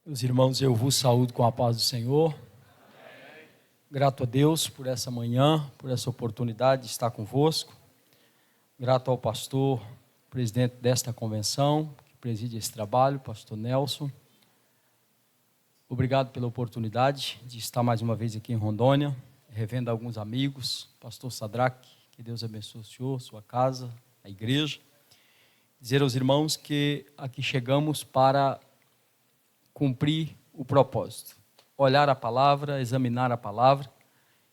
Meus irmãos, eu vos saúdo com a paz do Senhor. Grato a Deus por essa manhã, por essa oportunidade de estar convosco. Grato ao pastor, presidente desta convenção, que preside esse trabalho, pastor Nelson. Obrigado pela oportunidade de estar mais uma vez aqui em Rondônia, revendo alguns amigos, pastor Sadraque, que Deus abençoe o senhor, sua casa, a igreja. Dizer aos irmãos que aqui chegamos para cumprir o propósito, olhar a palavra, examinar a palavra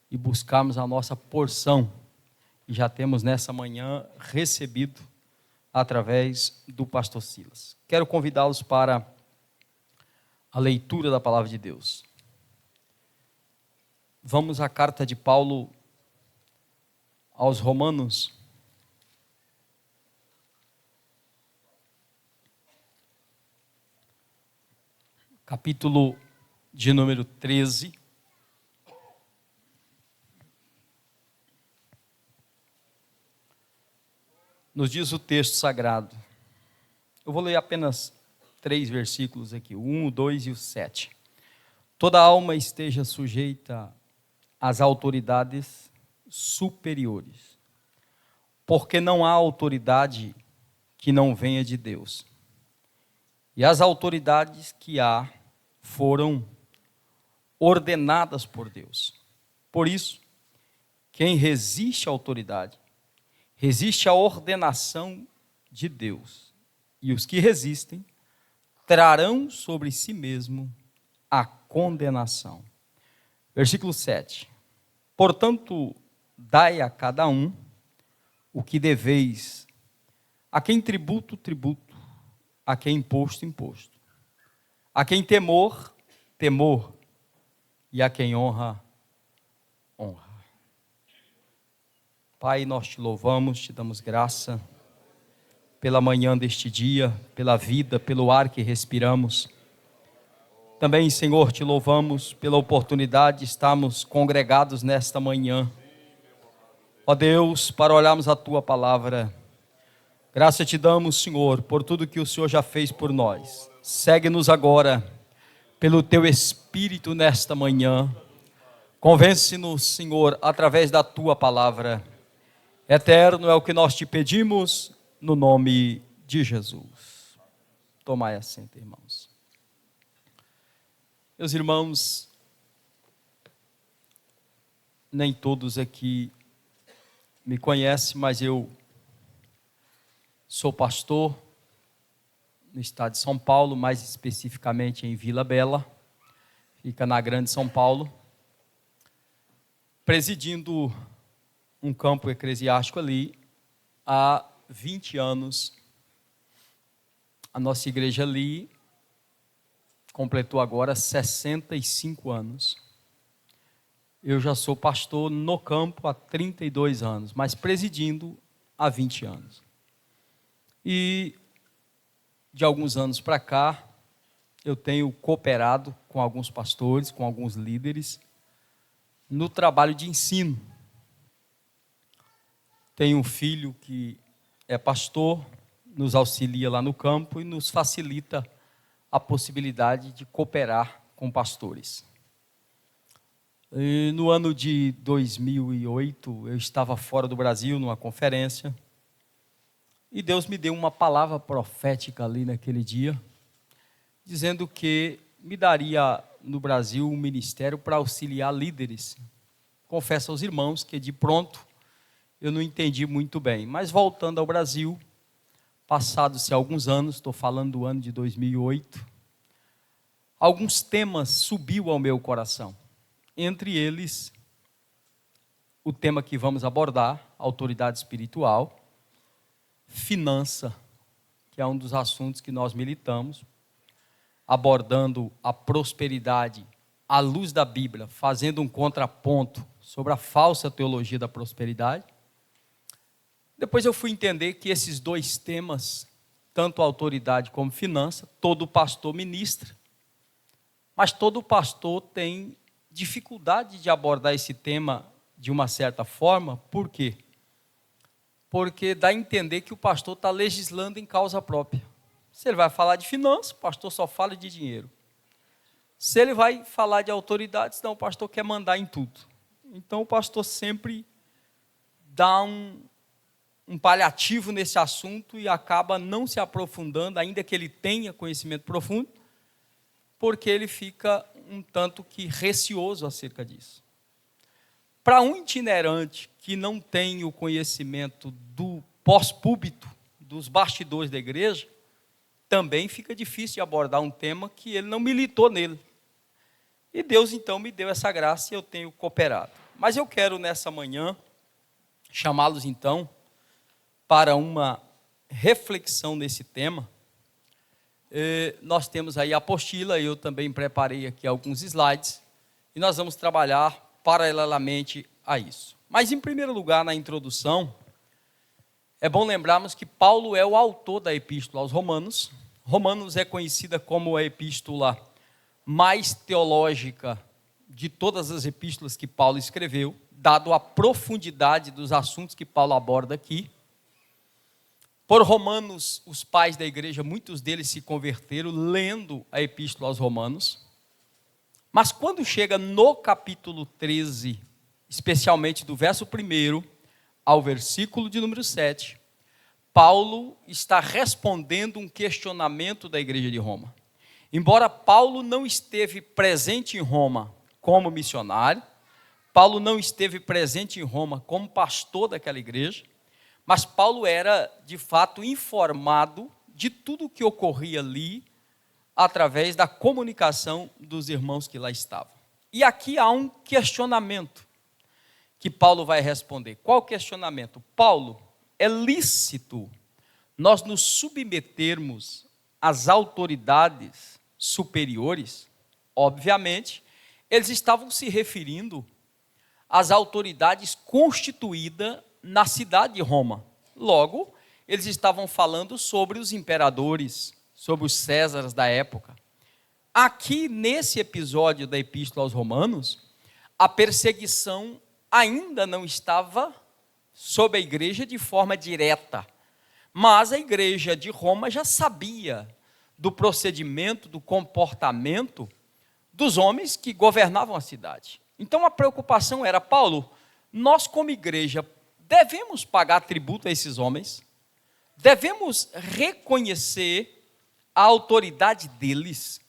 e buscarmos a nossa porção, e já temos nessa manhã recebido através do pastor Silas. Quero convidá-los para a leitura da palavra de Deus. Vamos à carta de Paulo aos Romanos, capítulo de número 13. Nos diz o texto sagrado. Eu vou ler apenas 3 versículos aqui, o 1, o 2 e o 7. Toda alma esteja sujeita às autoridades superiores, porque não há autoridade que não venha de Deus. E as autoridades que há foram ordenadas por Deus. Por isso, quem resiste à autoridade, resiste à ordenação de Deus. E os que resistem, trarão sobre si mesmo a condenação. Versículo 7. Portanto, dai a cada um o que deveis, a quem tributo, tributo, a quem imposto, imposto, a quem temor, temor, e a quem honra, honra. Pai, nós te louvamos, te damos graça pela manhã deste dia, pela vida, pelo ar que respiramos. Também, Senhor, te louvamos pela oportunidade de estarmos congregados nesta manhã. Ó Deus, para olharmos a tua palavra. Graça te damos, Senhor, por tudo que o Senhor já fez por nós. Segue-nos agora, pelo teu Espírito nesta manhã. Convence-nos, Senhor, através da tua palavra. Eterno é o que nós te pedimos, no nome de Jesus. Tomai assento, irmãos. Meus irmãos, nem todos aqui me conhecem, mas eu sou pastor no estado de São Paulo, mais especificamente em Vila Bela, fica na Grande São Paulo, presidindo um campo eclesiástico ali há 20 anos. A nossa igreja ali completou agora 65 anos. Eu já sou pastor no campo há 32 anos, mas presidindo há 20 anos. E de alguns anos para cá, eu tenho cooperado com alguns pastores, com alguns líderes, no trabalho de ensino. Tenho um filho que é pastor, nos auxilia lá no campo e nos facilita a possibilidade de cooperar com pastores. E no ano de 2008, eu estava fora do Brasil, numa conferência, e Deus me deu uma palavra profética ali naquele dia, dizendo que me daria no Brasil um ministério para auxiliar líderes. Confesso aos irmãos que de pronto eu não entendi muito bem, mas voltando ao Brasil, passados-se alguns anos, estou falando do ano de 2008, alguns temas subiu ao meu coração. Entre eles, o tema que vamos abordar, autoridade espiritual, finança, que é um dos assuntos que nós militamos, abordando a prosperidade à luz da Bíblia, fazendo um contraponto sobre a falsa teologia da prosperidade. Depois eu fui entender que esses 2 temas, tanto autoridade como finança, todo pastor ministra, mas todo pastor tem dificuldade de abordar esse tema de uma certa forma. Por quê? Porque dá a entender que o pastor está legislando em causa própria. Se ele vai falar de finanças, o pastor só fala de dinheiro. Se ele vai falar de autoridades, não, o pastor quer mandar em tudo. Então o pastor sempre dá um paliativo nesse assunto e acaba não se aprofundando, ainda que ele tenha conhecimento profundo, porque ele fica um tanto que receoso acerca disso. Para um itinerante que não tem o conhecimento do pós-púlpito, dos bastidores da igreja, também fica difícil de abordar um tema que ele não militou nele. E Deus, então, me deu essa graça e eu tenho cooperado. Mas eu quero, nessa manhã, chamá-los, então, para uma reflexão nesse tema. Nós temos aí a apostila, eu também preparei aqui alguns slides, e nós vamos trabalhar paralelamente a isso. Mas, em primeiro lugar, na introdução, é bom lembrarmos que Paulo é o autor da epístola aos Romanos. Romanos é conhecida como a epístola mais teológica de todas as epístolas que Paulo escreveu, dado a profundidade dos assuntos que Paulo aborda aqui. Por Romanos, os pais da igreja, muitos deles se converteram lendo a epístola aos Romanos. Mas quando chega no capítulo 13, especialmente do verso 1 ao versículo de número 7, Paulo está respondendo um questionamento da igreja de Roma. Embora Paulo não esteve presente em Roma como missionário, Paulo não esteve presente em Roma como pastor daquela igreja, mas Paulo era, de fato, informado de tudo o que ocorria ali através da comunicação dos irmãos que lá estavam. E aqui há um questionamento que Paulo vai responder. Qual questionamento? Paulo, é lícito nós nos submetermos às autoridades superiores? Obviamente, eles estavam se referindo às autoridades constituídas na cidade de Roma. Logo, eles estavam falando sobre os imperadores, sobre os Césares da época. Aqui, nesse episódio da Epístola aos Romanos, a perseguição ainda não estava sobre a igreja de forma direta, mas a igreja de Roma já sabia do procedimento, do comportamento dos homens que governavam a cidade. Então a preocupação era: Paulo, nós como igreja devemos pagar tributo a esses homens? Devemos reconhecer a autoridade deles?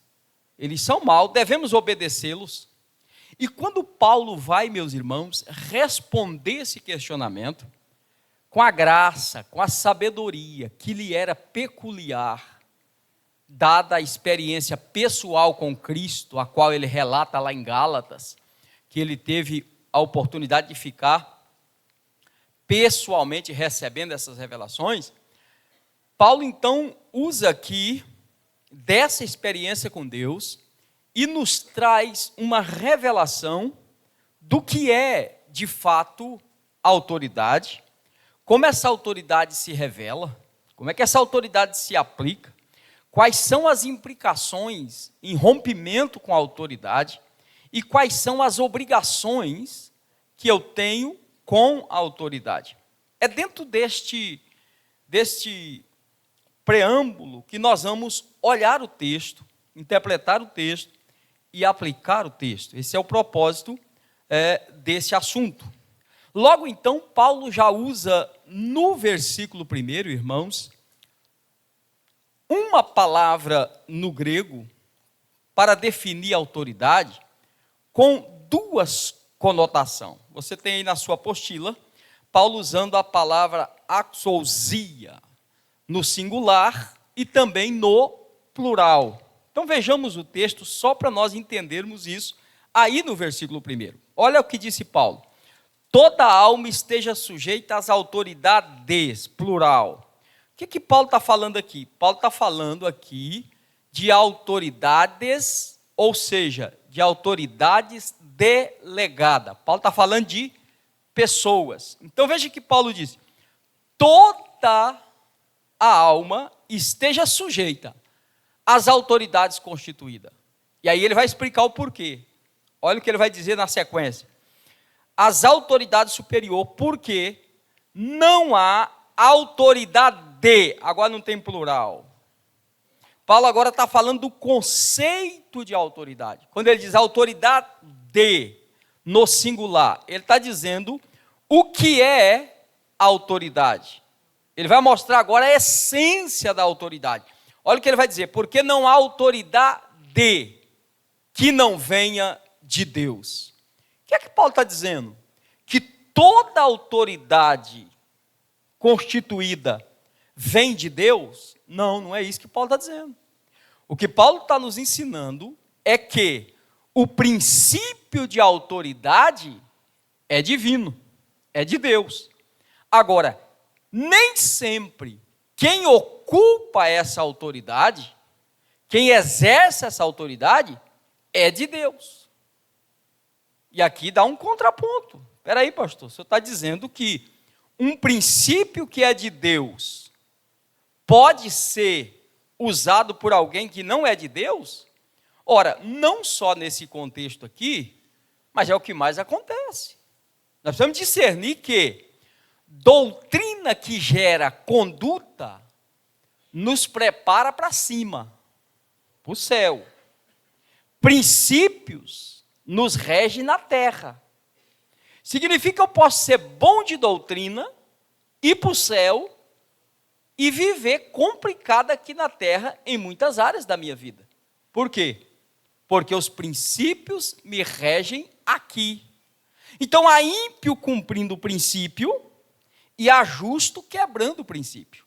Eles são maus, devemos obedecê-los? E quando Paulo vai, meus irmãos, responder esse questionamento, com a graça, com a sabedoria que lhe era peculiar, dada a experiência pessoal com Cristo, a qual ele relata lá em Gálatas, que ele teve a oportunidade de ficar pessoalmente recebendo essas revelações, Paulo então usa aqui dessa experiência com Deus e nos traz uma revelação do que é, de fato, a autoridade, como essa autoridade se revela, como é que essa autoridade se aplica, quais são as implicações em rompimento com a autoridade e quais são as obrigações que eu tenho com a autoridade. É dentro deste preâmbulo que nós vamos olhar o texto, interpretar o texto e aplicar o texto. Esse é o propósito desse assunto. Logo então, Paulo já usa no versículo 1, irmãos, uma palavra no grego para definir autoridade com duas conotações. Você tem aí na sua apostila, Paulo usando a palavra axousia no singular e também no plural. Então vejamos o texto só para nós entendermos isso aí no versículo 1. Olha o que disse Paulo: toda alma esteja sujeita às autoridades, plural. O que Paulo está falando aqui? Paulo está falando aqui de autoridades, ou seja, de autoridades delegadas. Paulo está falando de pessoas. Então veja que Paulo diz: toda a alma esteja sujeita às autoridades constituídas. E aí ele vai explicar o porquê. Olha o que ele vai dizer na sequência: as autoridades superiores, porque não há autoridade, agora não tem plural. Paulo agora está falando do conceito de autoridade. Quando ele diz autoridade no singular, ele está dizendo o que é autoridade. Ele vai mostrar agora a essência da autoridade. Olha o que ele vai dizer: porque não há autoridade que não venha de Deus. O que é que Paulo está dizendo? Que toda autoridade constituída vem de Deus? Não, não é isso que Paulo está dizendo. O que Paulo está nos ensinando é que o princípio de autoridade é divino, é de Deus. Agora, nem sempre quem ocupa essa autoridade, quem exerce essa autoridade, é de Deus. E aqui dá um contraponto. Espera aí, pastor, o senhor está dizendo que um princípio que é de Deus pode ser usado por alguém que não é de Deus? Ora, não só nesse contexto aqui, mas é o que mais acontece. Nós precisamos discernir que doutrina que gera conduta nos prepara para cima, para o céu. Princípios nos regem na terra. Significa que eu posso ser bom de doutrina, ir para o céu e viver complicado aqui na terra em muitas áreas da minha vida. Por quê? Porque os princípios me regem aqui. Então há ímpio cumprindo o princípio e há justo quebrando o princípio.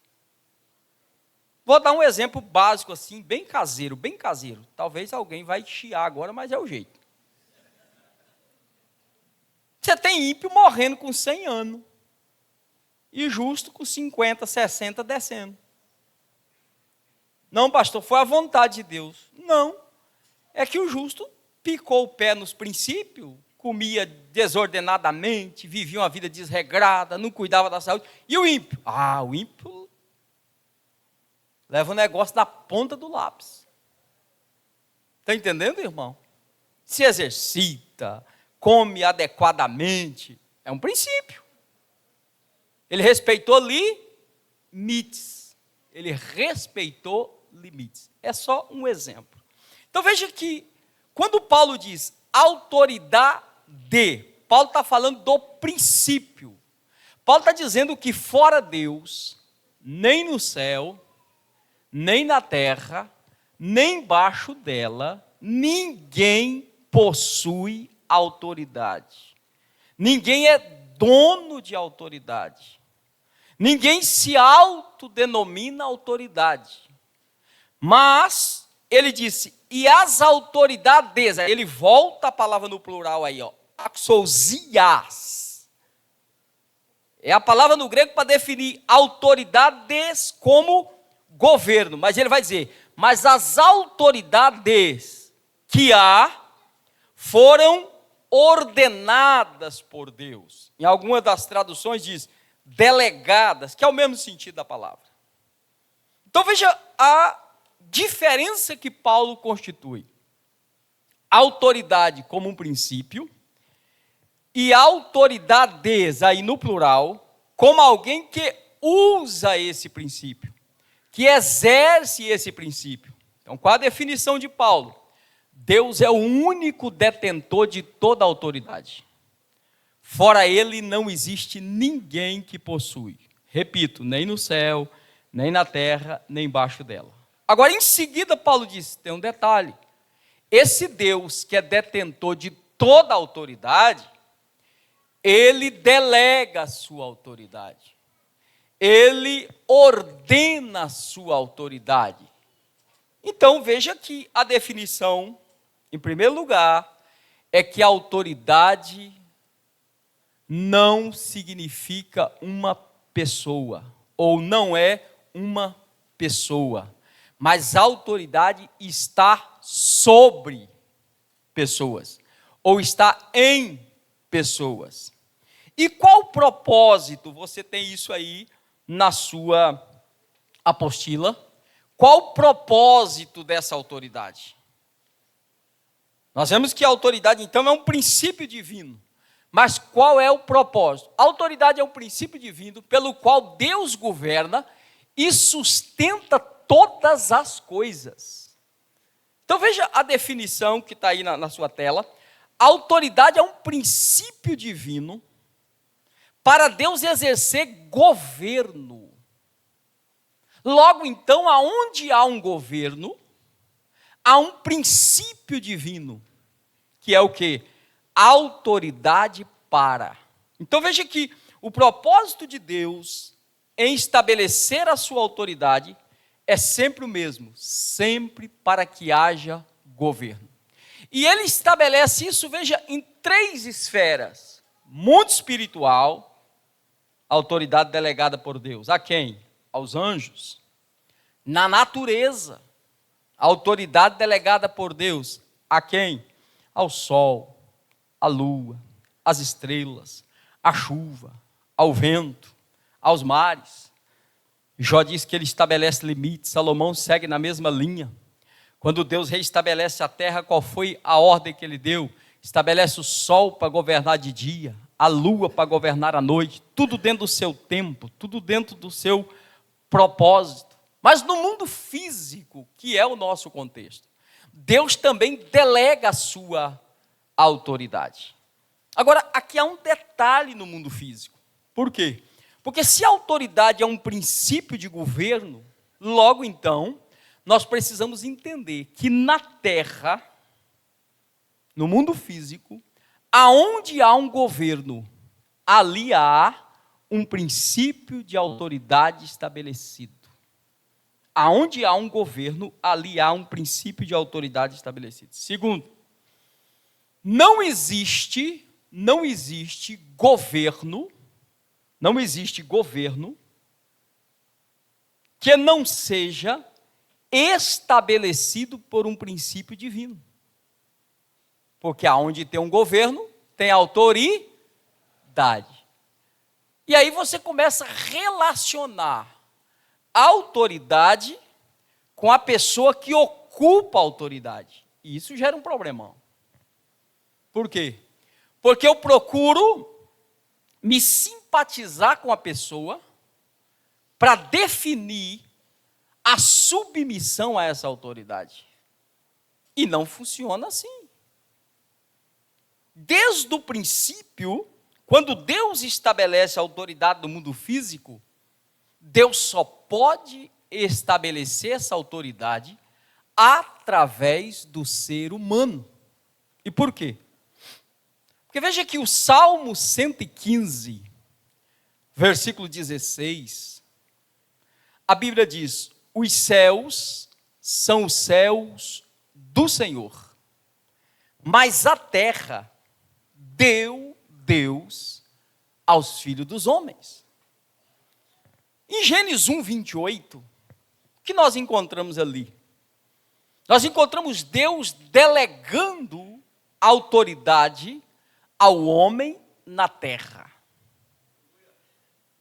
Vou dar um exemplo básico assim, bem caseiro, bem caseiro. Talvez alguém vai chiar agora, mas é o jeito. Você tem ímpio morrendo com 100 anos e justo com 50, 60 descendo. Não, pastor, foi a vontade de Deus. Não, é que o justo picou o pé nos princípios, comia desordenadamente, vivia uma vida desregrada, não cuidava da saúde. E o ímpio? O ímpio leva o negócio da ponta do lápis. Está entendendo, irmão? Se exercita, come adequadamente, é um princípio. Ele respeitou limites. Ele respeitou limites. É só um exemplo. Então veja que, quando Paulo diz autoridade, Paulo está falando do princípio. Paulo está dizendo que fora Deus, nem no céu, nem na terra, nem embaixo dela, ninguém possui autoridade. Ninguém é dono de autoridade. Ninguém se autodenomina autoridade. Mas, ele disse, e as autoridades, ele volta a palavra no plural aí, axousias. É a palavra no grego para definir autoridades como governo. Mas ele vai dizer, mas as autoridades que há foram ordenadas por Deus. Em alguma das traduções diz delegadas, que é o mesmo sentido da palavra. Então veja a diferença que Paulo constitui. Autoridade como um princípio e autoridades, aí no plural, como alguém que usa esse princípio, que exerce esse princípio. Então, qual a definição de Paulo? Deus é o único detentor de toda a autoridade. Fora ele não existe ninguém que possui. Repito, nem no céu, nem na terra, nem embaixo dela. Agora, em seguida, Paulo diz, tem um detalhe. Esse Deus que é detentor de toda a autoridade, ele delega a sua autoridade. Ele ordena a sua autoridade. Então, veja que a definição, em primeiro lugar, é que a autoridade não significa uma pessoa, ou não é uma pessoa, mas a autoridade está sobre pessoas, ou está em pessoas. E qual o propósito? Você tem isso aí na sua apostila. Qual o propósito dessa autoridade? Nós vemos que a autoridade, então, é um princípio divino. Mas qual é o propósito? A autoridade é um princípio divino pelo qual Deus governa e sustenta todas as coisas. Então veja a definição que está aí na sua tela. A autoridade é um princípio divino para Deus exercer governo. Logo então, aonde há um governo, há um princípio divino, que é o quê? Autoridade para. Então veja que o propósito de Deus em estabelecer a sua autoridade é sempre o mesmo, sempre para que haja governo. E ele estabelece isso, veja, em 3 esferas: mundo espiritual, autoridade delegada por Deus. A quem? Aos anjos. Na natureza, autoridade delegada por Deus. A quem? Ao sol, à lua, às estrelas, à chuva, ao vento, aos mares. Jó diz que ele estabelece limites, Salomão segue na mesma linha. Quando Deus reestabelece a terra, qual foi a ordem que ele deu? Estabelece o sol para governar de dia, a lua para governar à noite, tudo dentro do seu tempo, tudo dentro do seu propósito. Mas no mundo físico, que é o nosso contexto, Deus também delega a sua autoridade. Agora, aqui há um detalhe no mundo físico. Por quê? Porque se a autoridade é um princípio de governo, logo então, nós precisamos entender que na terra, no mundo físico, aonde há um governo, ali há um princípio de autoridade estabelecido. Aonde há um governo, ali há um princípio de autoridade estabelecido. Segundo, não existe governo que não seja estabelecido por um princípio divino. Porque aonde tem um governo, tem autoridade. E aí você começa a relacionar a autoridade com a pessoa que ocupa a autoridade. E isso gera um problemão. Por quê? Porque eu procuro me simpatizar com a pessoa para definir a submissão a essa autoridade. E não funciona assim. Desde o princípio, quando Deus estabelece a autoridade do mundo físico, Deus só pode estabelecer essa autoridade através do ser humano. E por quê? Porque veja que o Salmo 115, versículo 16, a Bíblia diz: os céus são os céus do Senhor, mas a terra deu Deus aos filhos dos homens. Em Gênesis 1, 28, o que nós encontramos ali? Nós encontramos Deus delegando autoridade ao homem na terra.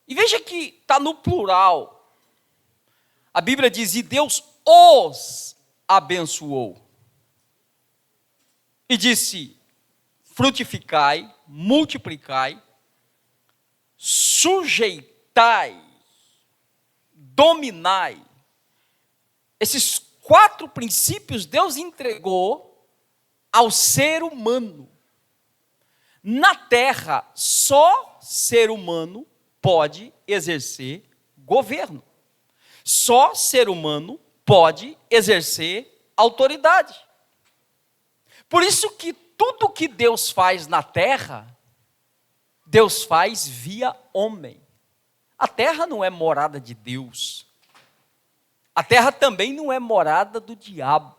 E veja que está no plural. A Bíblia diz: e Deus os abençoou. E disse: frutificai, multiplicai, sujeitai, dominai. Esses 4 princípios Deus entregou ao ser humano. Na terra, só ser humano pode exercer governo. Só ser humano pode exercer autoridade. Por isso que tudo que Deus faz na terra, Deus faz via homem. A terra não é morada de Deus. A terra também não é morada do diabo.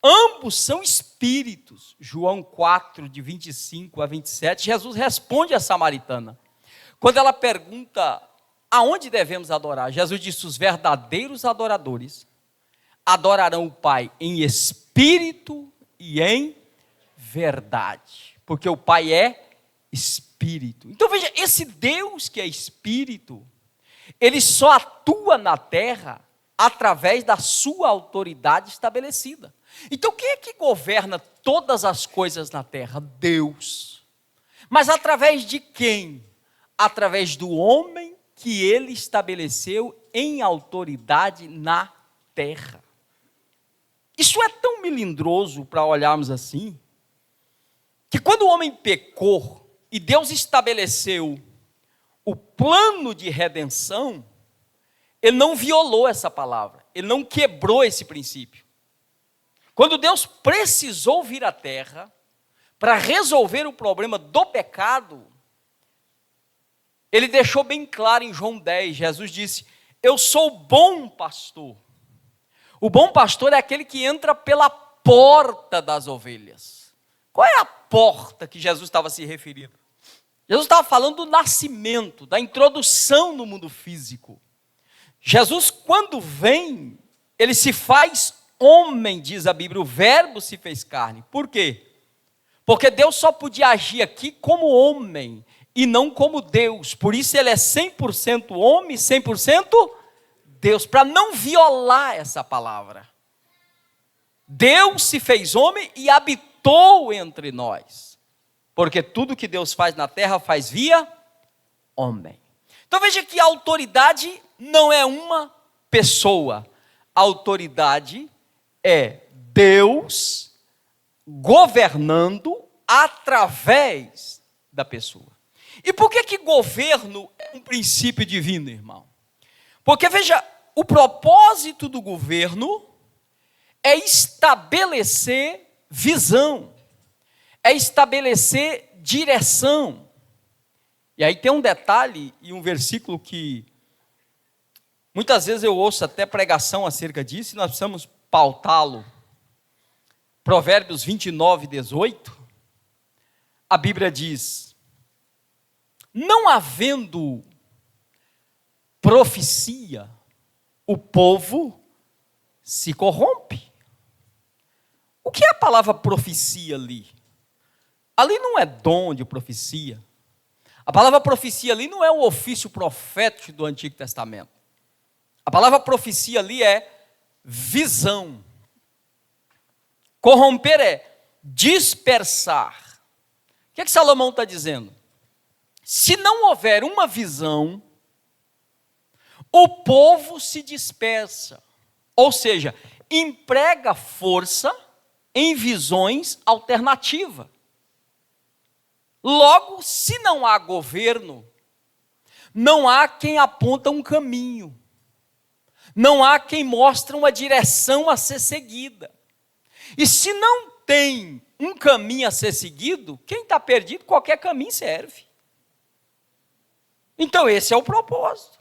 Ambos são espíritos. João 4, de 25 a 27, Jesus responde à samaritana. Quando ela pergunta aonde devemos adorar, Jesus disse: os verdadeiros adoradores adorarão o Pai em espírito e em verdade. Porque o Pai é espírito. Então veja, esse Deus que é espírito, ele só atua na terra através da sua autoridade estabelecida. Então quem é que governa todas as coisas na terra? Deus. Mas através de quem? Através do homem que ele estabeleceu em autoridade na terra. Isso é tão melindroso para olharmos assim, que quando o homem pecou e Deus estabeleceu o plano de redenção, ele não violou essa palavra, ele não quebrou esse princípio. Quando Deus precisou vir à terra para resolver o problema do pecado, ele deixou bem claro em João 10, Jesus disse: eu sou o bom pastor. O bom pastor é aquele que entra pela porta das ovelhas. Qual é a porta que Jesus estava se referindo? Jesus estava falando do nascimento, da introdução no mundo físico. Jesus, quando vem, ele se faz homem, diz a Bíblia, o verbo se fez carne. Por quê? Porque Deus só podia agir aqui como homem e não como Deus. Por isso ele é 100% homem, 100% Deus, para não violar essa palavra. Deus se fez homem e habitou entre nós. Porque tudo que Deus faz na terra faz via homem. Então veja que a autoridade não é uma pessoa. A autoridade é Deus governando através da pessoa. E por que governo é um princípio divino, irmão? Porque veja, o propósito do governo é estabelecer visão, é estabelecer direção. E aí tem um detalhe e um versículo que muitas vezes eu ouço até pregação acerca disso, e nós precisamos pautá-lo. Provérbios 29, 18, a Bíblia diz: não havendo profecia, o povo se corrompe. O que é a palavra profecia ali? Ali não é dom de profecia. A palavra profecia ali não é o ofício profético do Antigo Testamento. A palavra profecia ali é visão. Corromper é dispersar. O que é que Salomão está dizendo? Se não houver uma visão, o povo se dispersa. Ou seja, emprega força em visões alternativas. Logo, se não há governo, não há quem aponta um caminho. Não há quem mostre uma direção a ser seguida. E se não tem um caminho a ser seguido, quem está perdido, qualquer caminho serve. Então esse é o propósito.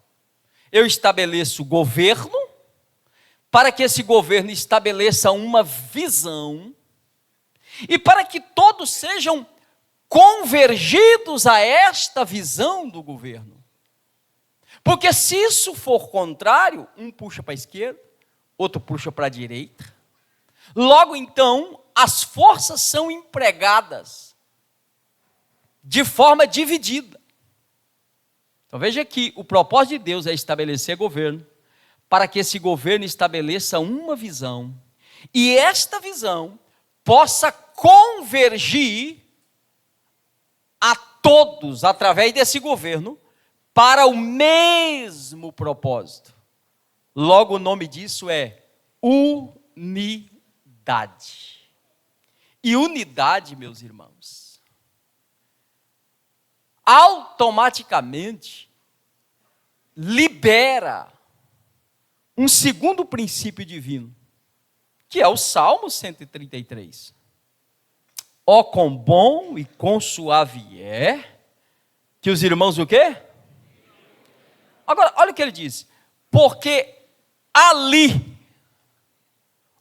Eu estabeleço o governo, para que esse governo estabeleça uma visão, e para que todos sejam convergidos a esta visão do governo. Porque se isso for contrário, um puxa para a esquerda, outro puxa para a direita, logo então as forças são empregadas de forma dividida. Então veja que o propósito de Deus é estabelecer governo, para que esse governo estabeleça uma visão, e esta visão possa convergir a todos, através desse governo, para o mesmo propósito. Logo o nome disso é unidade. E unidade, meus irmãos, automaticamente libera um segundo princípio divino, que é o Salmo 133. Ó, quão bom e quão suave é, que os irmãos o quê? Agora, olha o que ele diz. Porque ali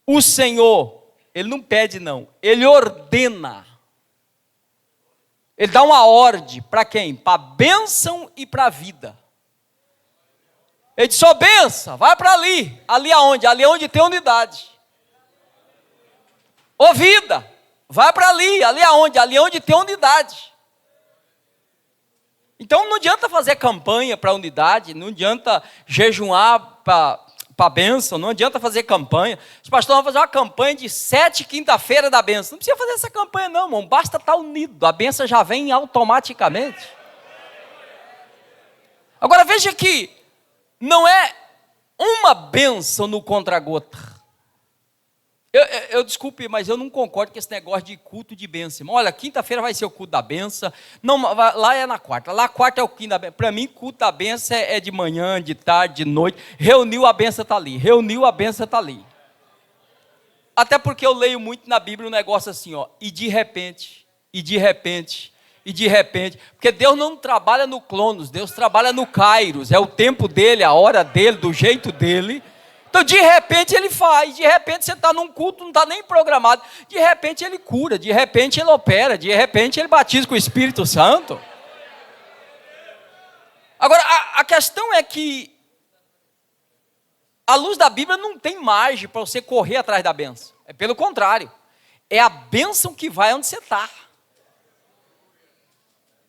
o Senhor, ele não pede não, ele ordena. Ele dá uma ordem para quem? Para a bênção e para a vida. Ele diz: ó, benção, vai para ali. Ali aonde? Ali onde tem unidade. Ô vida, vai para ali. Ali aonde? Ali onde tem unidade. Então não adianta fazer campanha para unidade, não adianta jejuar para a bênção, não adianta fazer campanha. Os pastores vão fazer uma campanha de 7 quinta-feira da bênção. Não precisa fazer essa campanha não, irmão. Basta estar unido, a bênção já vem automaticamente. Agora veja que não é uma bênção no contra-gota. Eu desculpe, mas eu não concordo com esse negócio de culto de bênção, irmão. Olha, quinta-feira vai ser o culto da bênção. Não, lá é na quarta. Lá quarta é o culto da bênção. Para mim, culto da bênção é de manhã, de tarde, de noite. Reuniu, a bênção está ali. Reuniu, a bênção está ali. Até porque eu leio muito na Bíblia um negócio assim, ó. E de repente, e de repente, e de repente. Porque Deus não trabalha no Cronos, Deus trabalha no Kairos. É o tempo dele, a hora dele, do jeito dele. Então, de repente, ele faz, de repente você está num culto, não está nem programado, de repente ele cura, de repente ele opera, de repente ele batiza com o Espírito Santo. Agora, a questão é que, à luz da Bíblia, não tem margem para você correr atrás da bênção. É pelo contrário, é a bênção que vai onde você está.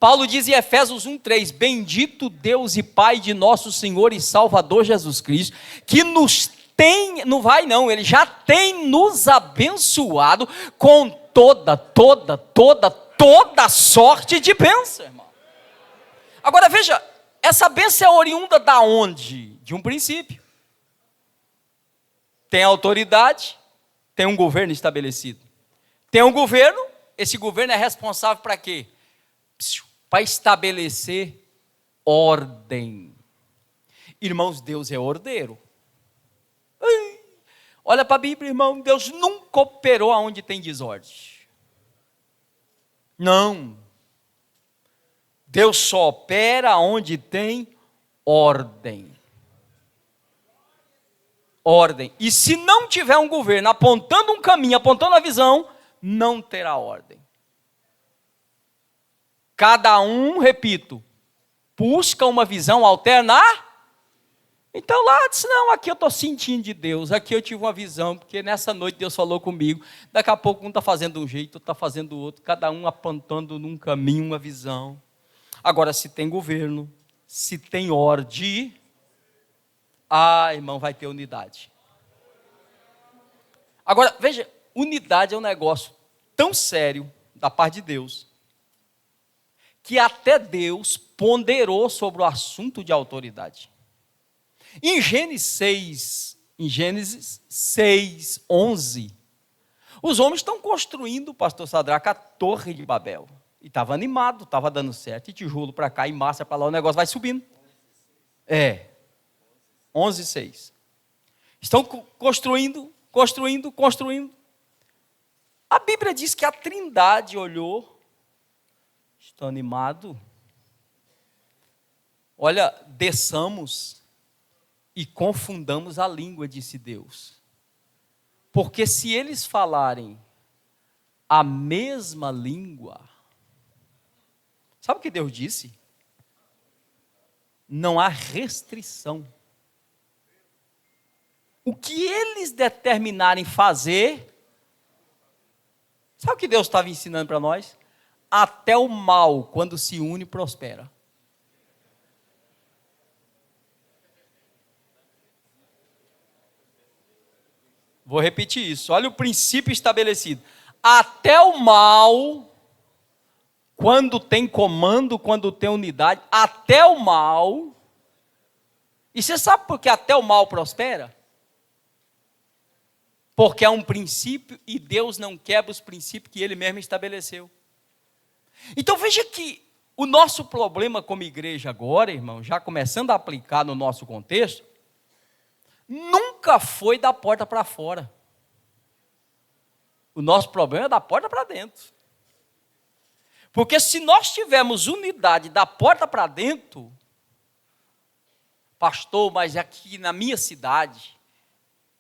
Paulo diz em Efésios 1:3, bendito Deus e Pai de nosso Senhor e Salvador Jesus Cristo, que nos tem, não vai não, ele já tem nos abençoado com toda sorte de bênção, irmão. Agora veja, essa bênção é oriunda da onde? De um princípio. Tem autoridade, tem um governo estabelecido. Tem um governo, esse governo é responsável para quê? Para estabelecer ordem. Irmãos, Deus é ordeiro. Olha para a Bíblia, irmão, Deus nunca operou aonde tem desordem. Não. Deus só opera onde tem ordem. Ordem. E se não tiver um governo apontando um caminho, apontando a visão, não terá ordem. Cada um, repito, busca uma visão alternar. Então lá disse, não, aqui eu estou sentindo de Deus, aqui eu tive uma visão, porque nessa noite Deus falou comigo, daqui a pouco um está fazendo um jeito, outro está fazendo o outro, cada um apontando num caminho, uma visão. Agora, se tem governo, se tem ordem, irmão, vai ter unidade. Agora, veja, unidade é um negócio tão sério da parte de Deus, que até Deus ponderou sobre o assunto de autoridade. Em Gênesis 6, 11, os homens estão construindo, pastor Sadraca, a torre de Babel. E estava animado, estava dando certo, e tijolo para cá, e massa para lá, o negócio vai subindo. 11, 6. Estão construindo. A Bíblia diz que a Trindade olhou, estou animado. Olha, desçamos e confundamos a língua, disse Deus. Porque se eles falarem a mesma língua, sabe o que Deus disse? Não há restrição. O que eles determinarem fazer, sabe o que Deus estava ensinando para nós? Até o mal, quando se une, prospera. Vou repetir isso, olha o princípio estabelecido. Até o mal, quando tem comando, quando tem unidade, até o mal. E você sabe por que até o mal prospera? Porque é um princípio e Deus não quebra os princípios que Ele mesmo estabeleceu. Então veja que o nosso problema como igreja agora, irmão, já começando a aplicar no nosso contexto, nunca foi da porta para fora. O nosso problema é da porta para dentro. Porque se nós tivermos unidade da porta para dentro, pastor, mas aqui na minha cidade,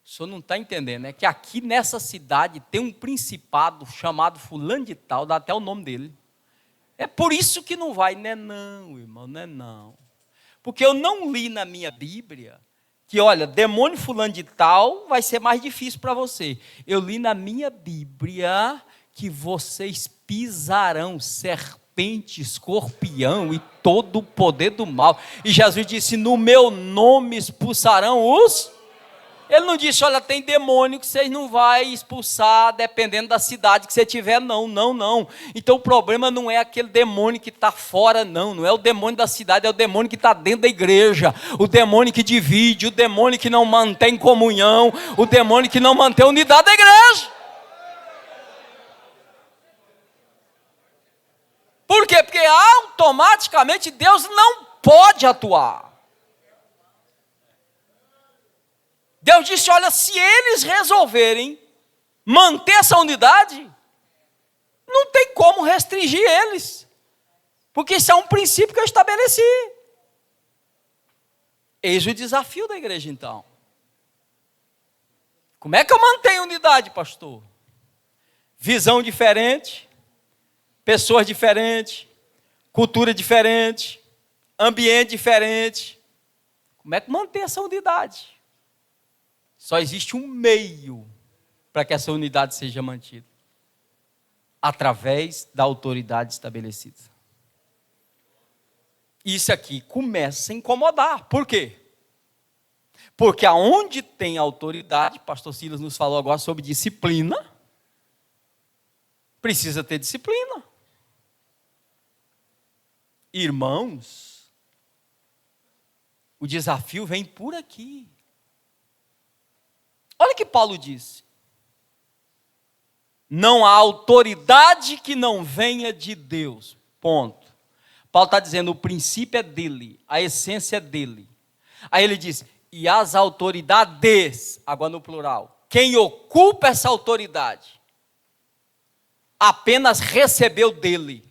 o senhor não está entendendo, é que aqui nessa cidade tem um principado chamado fulano de tal, dá até o nome dele. É por isso que não vai, não é não, irmão, não é não. Porque eu não li na minha Bíblia que, olha, demônio fulano de tal vai ser mais difícil para você. Eu li na minha Bíblia que vocês pisarão serpente, escorpião e todo o poder do mal. E Jesus disse, no meu nome expulsarão os... Ele não disse, olha, tem demônio que vocês não vão expulsar dependendo da cidade que você tiver, não. Então o problema não é aquele demônio que está fora, não é o demônio da cidade, é o demônio que está dentro da igreja, o demônio que divide, o demônio que não mantém comunhão, o demônio que não mantém a unidade da igreja. Por quê? Porque automaticamente Deus não pode atuar. Deus disse, olha, se eles resolverem manter essa unidade, não tem como restringir eles. Porque isso é um princípio que eu estabeleci. Eis o desafio da igreja, então. Como é que eu mantenho unidade, pastor? Visão diferente, pessoas diferentes, cultura diferente, ambiente diferente. Como é que mantém essa unidade? Só existe um meio para que essa unidade seja mantida. Através da autoridade estabelecida. Isso aqui começa a incomodar. Por quê? Porque aonde tem autoridade, pastor Silas nos falou agora sobre disciplina, precisa ter disciplina. Irmãos, o desafio vem por aqui. Olha o que Paulo disse. Não há autoridade que não venha de Deus. Ponto. Paulo está dizendo, o princípio é dele, a essência é dele. Aí ele diz, e as autoridades, agora no plural, quem ocupa essa autoridade, apenas recebeu dele.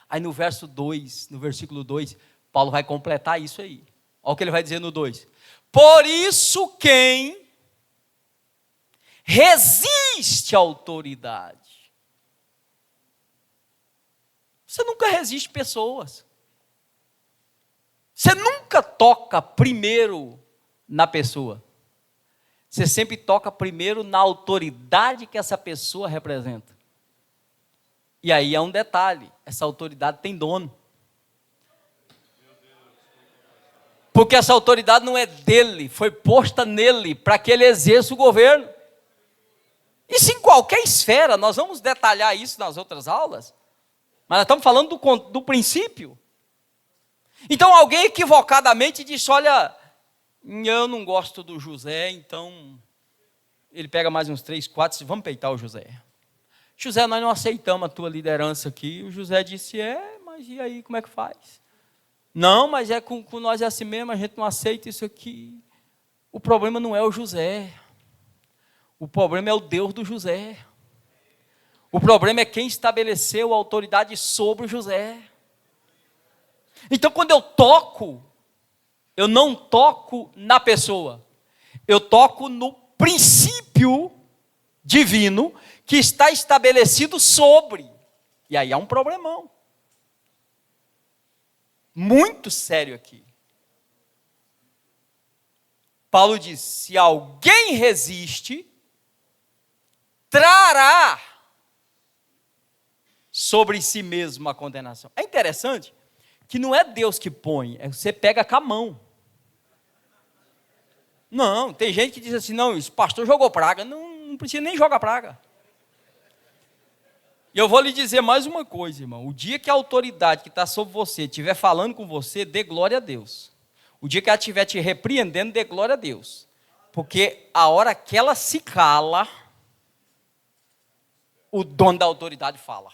Aí no verso 2, no versículo 2, Paulo vai completar isso aí. Olha o que ele vai dizer no 2. Por isso quem resiste à autoridade. Você nunca resiste pessoas. Você nunca toca primeiro na pessoa. Você sempre toca primeiro na autoridade que essa pessoa representa. E aí é um detalhe, essa autoridade tem dono. Porque essa autoridade não é dele, foi posta nele para que ele exerça o governo. Isso em qualquer esfera, nós vamos detalhar isso nas outras aulas, mas nós estamos falando do princípio. Então alguém equivocadamente disse, olha, eu não gosto do José, então ele pega mais uns 3, 4, vamos peitar o José. José, nós não aceitamos a tua liderança aqui. O José disse, mas e aí, como é que faz? Não, mas com nós é assim mesmo, a gente não aceita isso aqui. O problema não é o José. O problema é o Deus do José. O problema é quem estabeleceu a autoridade sobre o José. Então, quando eu toco, eu não toco na pessoa. Eu toco no princípio divino que está estabelecido sobre. E aí há um problemão. Muito sério aqui. Paulo diz, se alguém resiste, trará sobre si mesmo a condenação. É interessante que não é Deus que põe, é você pega com a mão. Não, tem gente que diz assim, não, esse pastor jogou praga. Não precisa nem jogar praga. E eu vou lhe dizer mais uma coisa, irmão. O dia que a autoridade que está sobre você estiver falando com você, dê glória a Deus. O dia que ela estiver te repreendendo, dê glória a Deus. Porque a hora que ela se cala, o dono da autoridade fala.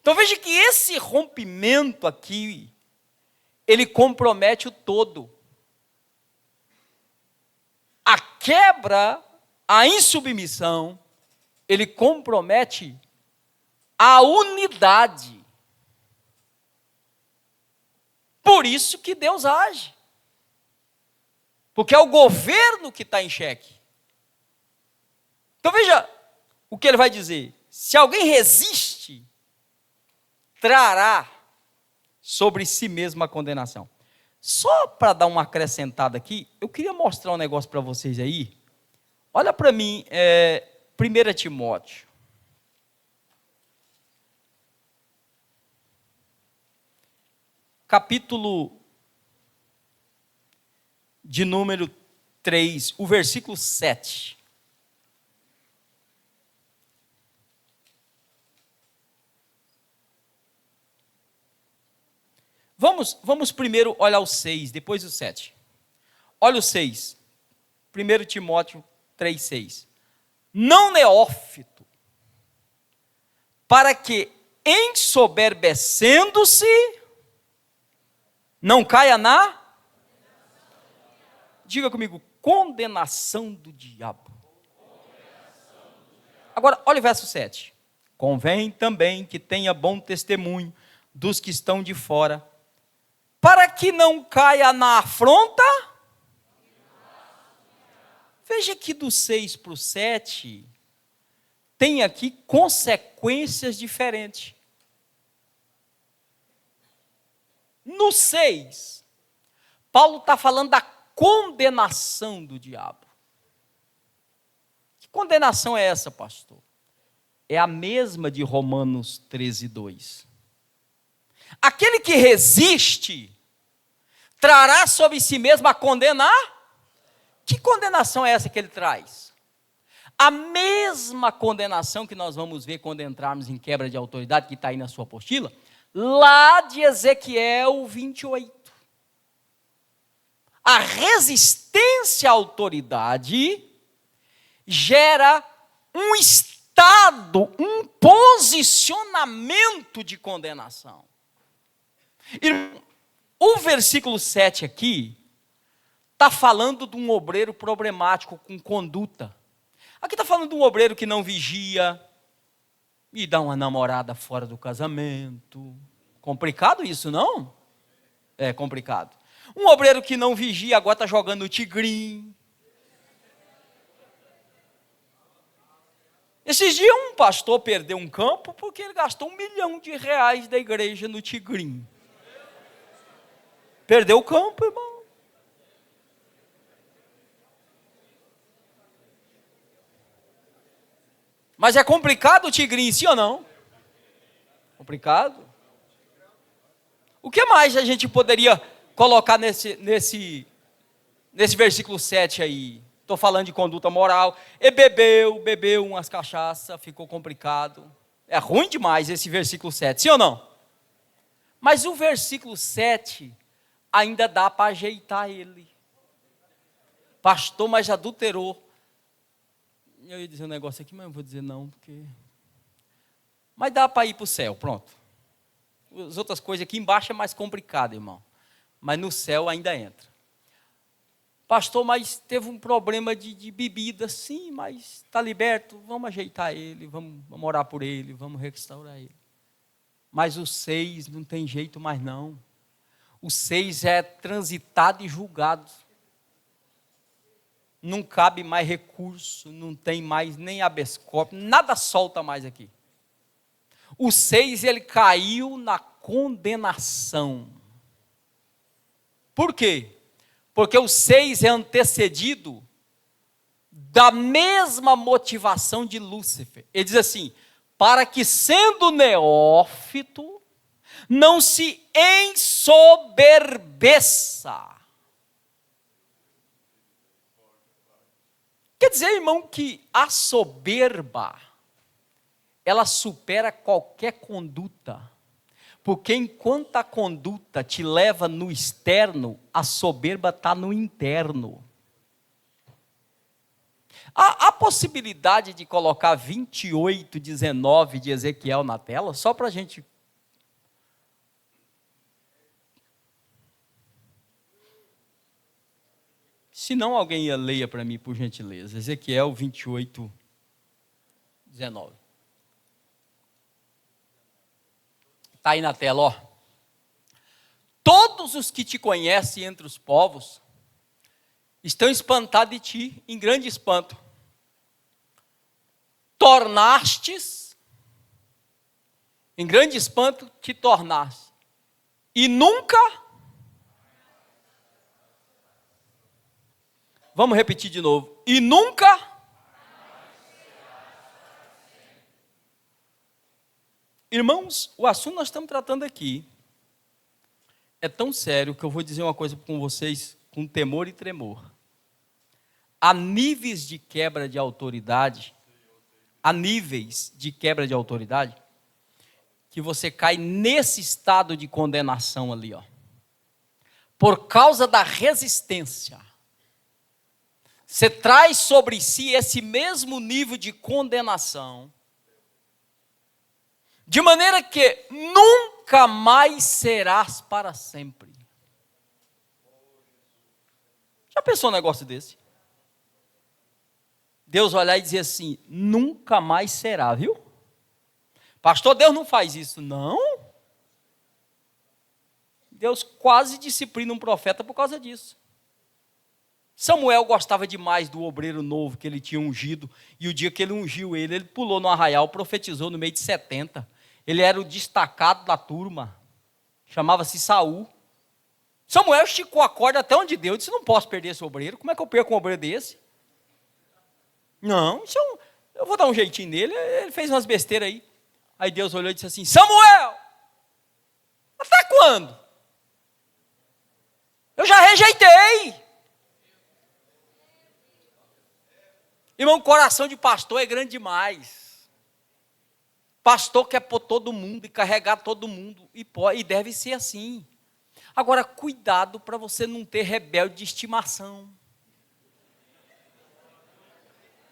Então veja que esse rompimento aqui, ele compromete o todo. A quebra, a insubmissão, ele compromete a unidade. Por isso que Deus age. Porque é o governo que está em xeque. Então veja o que ele vai dizer. Se alguém resiste, trará sobre si mesmo a condenação. Só para dar uma acrescentada aqui, eu queria mostrar um negócio para vocês aí. Olha para mim, 1 Timóteo. Capítulo de número 3, o versículo 7. Vamos primeiro olhar o 6, depois o 7. Olha o 6. 1 Timóteo 3,6. Não neófito, para que, ensoberbecendo-se, não caia na... Diga comigo, condenação do diabo. Agora, olha o verso 7. Convém também que tenha bom testemunho dos que estão de fora, para que não caia na afronta. Veja que do 6 para o 7, tem aqui consequências diferentes. No 6, Paulo está falando da condenação do diabo. Que condenação é essa, pastor? É a mesma de Romanos 13:2. Aquele que resiste trará sobre si mesmo a condenar. Que condenação é essa que ele traz? A mesma condenação que nós vamos ver quando entrarmos em quebra de autoridade, que está aí na sua apostila, lá de Ezequiel 28. A resistência à autoridade gera um estado, um posicionamento de condenação. E o versículo 7 aqui está falando de um obreiro problemático com conduta. Aqui está falando de um obreiro que não vigia e dá uma namorada fora do casamento. Complicado isso, não? É complicado. Um obreiro que não vigia, agora está jogando no tigrinho. Esses dias um pastor perdeu um campo porque ele gastou R$1 milhão da igreja no tigrinho. Perdeu o campo, irmão. Mas é complicado o tigrinho, sim ou não? Complicado. O que mais a gente poderia colocar nesse versículo 7 aí? Estou falando de conduta moral. E bebeu umas cachaças, ficou complicado. É ruim demais esse versículo 7, sim ou não? Mas o versículo 7 ainda dá para ajeitar ele. Pastor, mas adulterou. Eu ia dizer um negócio aqui, mas não vou dizer não, porque... Mas dá para ir para o céu, pronto. As outras coisas aqui embaixo é mais complicado, irmão. Mas no céu ainda entra. Pastor, mas teve um problema de bebida, sim, mas está liberto, vamos ajeitar ele, vamos orar por ele, vamos restaurar ele. Mas o 6 não tem jeito mais não. O 6 é transitado e julgado. Não cabe mais recurso, não tem mais nem habeas corpus, nada solta mais aqui. O 6, ele caiu na condenação. Por quê? Porque o 6 é antecedido da mesma motivação de Lúcifer. Ele diz assim, para que sendo neófito, não se ensoberbeça. Quer dizer, irmão, que a soberba, ela supera qualquer conduta. Porque enquanto a conduta te leva no externo, a soberba está no interno. Há possibilidade de colocar 28:19 de Ezequiel na tela, só para a gente... Se não, alguém leia para mim, por gentileza. Ezequiel 28:19. Está aí na tela, ó. Todos os que te conhecem entre os povos estão espantados de ti, em grande espanto. Tornastes, em grande espanto, te tornaste. E nunca... Vamos repetir de novo. E nunca... Irmãos, o assunto que nós estamos tratando aqui é tão sério que eu vou dizer uma coisa com vocês com temor e tremor. Há níveis de quebra de autoridade, que você cai nesse estado de condenação ali, ó, por causa da resistência. Você traz sobre si esse mesmo nível de condenação, de maneira que nunca mais serás para sempre. Já pensou um negócio desse? Deus olhar e dizer assim, nunca mais será, viu? Pastor, Deus não faz isso, não? Deus quase disciplina um profeta por causa disso. Samuel gostava demais do obreiro novo que ele tinha ungido, e o dia que ele ungiu ele pulou no arraial, profetizou no meio de 70. Ele era o destacado da turma, chamava-se Saul. Samuel esticou a corda até onde deu, disse, não posso perder esse obreiro, como é que eu perco um obreiro desse? Não, eu vou dar um jeitinho nele, ele fez umas besteiras aí. Aí Deus olhou e disse assim, Samuel, até quando? Eu já rejeitei. Irmão, coração de pastor é grande demais. Pastor quer pôr todo mundo e carregar todo mundo, e deve ser assim. Agora, cuidado para você não ter rebelde de estimação.